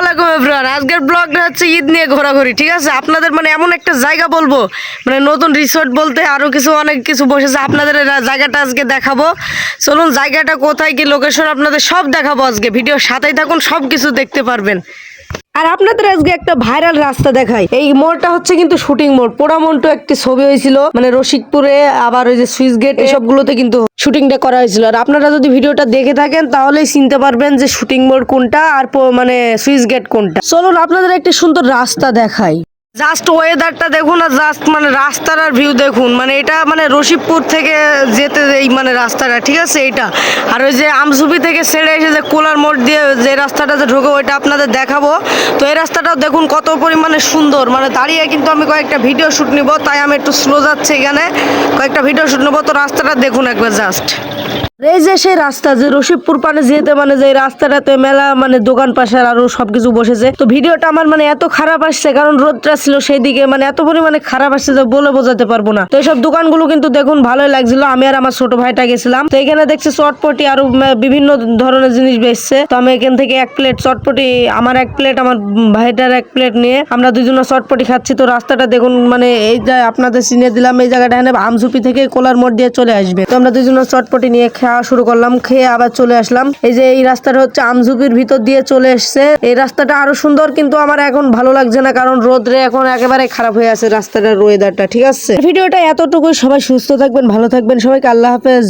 আলাইকুম এভরিওয়ান। আজকের ব্লগটা হচ্ছে ঈদ নিয়ে ঘোরাঘুরি, ঠিক আছে। আপনাদের মানে এমন একটা জায়গা বলবো, মানে নতুন রিসোর্ট বলতে আরো কিছু অনেক কিছু বসেছে। আপনাদের এই জায়গাটা আজকে দেখাবো। চলুন জায়গাটা কোথায়, কি লোকেশন আপনাদের সব দেখাবো আজকে। ভিডিওর সাথেই থাকুন, সব কিছু দেখতে পারবেন। আর আপনাদের আজকে একটা ভাইরাল রাস্তা দেখাই। এই মোড়টা হচ্ছে কিন্তু শুটিং মোড়। পোড়ামন্টু একটি ছবি হয়েছিল, মানে রশিকপুরে, আবার ওই যে সুইচ গেট, এসবগুলোতে কিন্তু শুটিংটা করা হয়েছিল। আর আপনারা যদি ভিডিওটা দেখে থাকেন তাহলেই চিনতে পারবেন যে শুটিং মোড় কোনটা আর মানে সুইচ গেট কোনটা। চলুন আপনাদের একটি সুন্দর রাস্তা দেখাই। জাস্ট ওয়েদারটা দেখুন, আর জাস্ট মানে রাস্তার আর ভিউ দেখুন। মানে এটা মানে রশিকপুর থেকে যেতে এই মানে রাস্তাটা, ঠিক আছে এইটা। আর ওই যে আমসুপি থেকে ছেড়ে এসে যে কোলার মোড় দিয়ে যে রাস্তাটা যে ঢোকে ওইটা আপনাদের দেখাবো। তো এই রাস্তাটাও দেখুন কত পরিমাণে সুন্দর। মানে দাঁড়িয়ে কিন্তু আমি কয়েকটা ভিডিও শ্যুট নিব, তাই আমি একটু স্লো যাচ্ছে এখানে, কয়েকটা ভিডিও শ্যুট নেবো। তো রাস্তাটা দেখুন একবার জাস্ট। এই যে সেই রাস্তা যে রশিকপুর পানে যেতে, মানে যে রাস্তাটাতে মেলা মানে দোকান পাশার আরো সবকিছু বসেছে। তো ভিডিওটা আমার মানে এত খারাপ আসছে, কারণ রোদটা ছিল সেই দিকে, মানে এত পরিমাণে খারাপ আসছে যে বলে বোঝাতে পারবো না। তো এইসব দোকানগুলো কিন্তু দেখুন ভালোই লাগছিল। আমি আর আমার ছোট ভাইটা গেছিলাম, তো এখানে দেখছি চটপটি আরো বিভিন্ন ধরনের জিনিস বেচছে। তো আমি এখান থেকে এক প্লেট চটপটি, আমার এক প্লেট, আমার ভাইটার এক প্লেট নিয়ে আমরা দুজনে চটপটি খাচ্ছি। তো রাস্তাটা দেখুন, মানে এই যে আপনাদের চিনে দিলাম, এই জায়গাটা আমঝুপি থেকে কোলার মোড় দিয়ে চলে আসবে। তো আমরা দুজনে চটপটি নিয়ে খাওয়া শুরু করলাম, খেয়ে আবার চলে আসলাম। এই যে এই রাস্তাটা হচ্ছে আমঝুপির ভিতর দিয়ে চলে এসছে। এই রাস্তাটা আরো সুন্দর, কিন্তু আমার এখন ভালো লাগছে না, কারণ রোদ্রে এখন একেবারে খারাপ হয়ে আছে রাস্তাটার ওয়েদারটা, ঠিক আছে। ভিডিওটা এতটুকুই। সবাই সুস্থ থাকবেন, ভালো থাকবেন, সবাইকে আল্লাহ হাফেজ।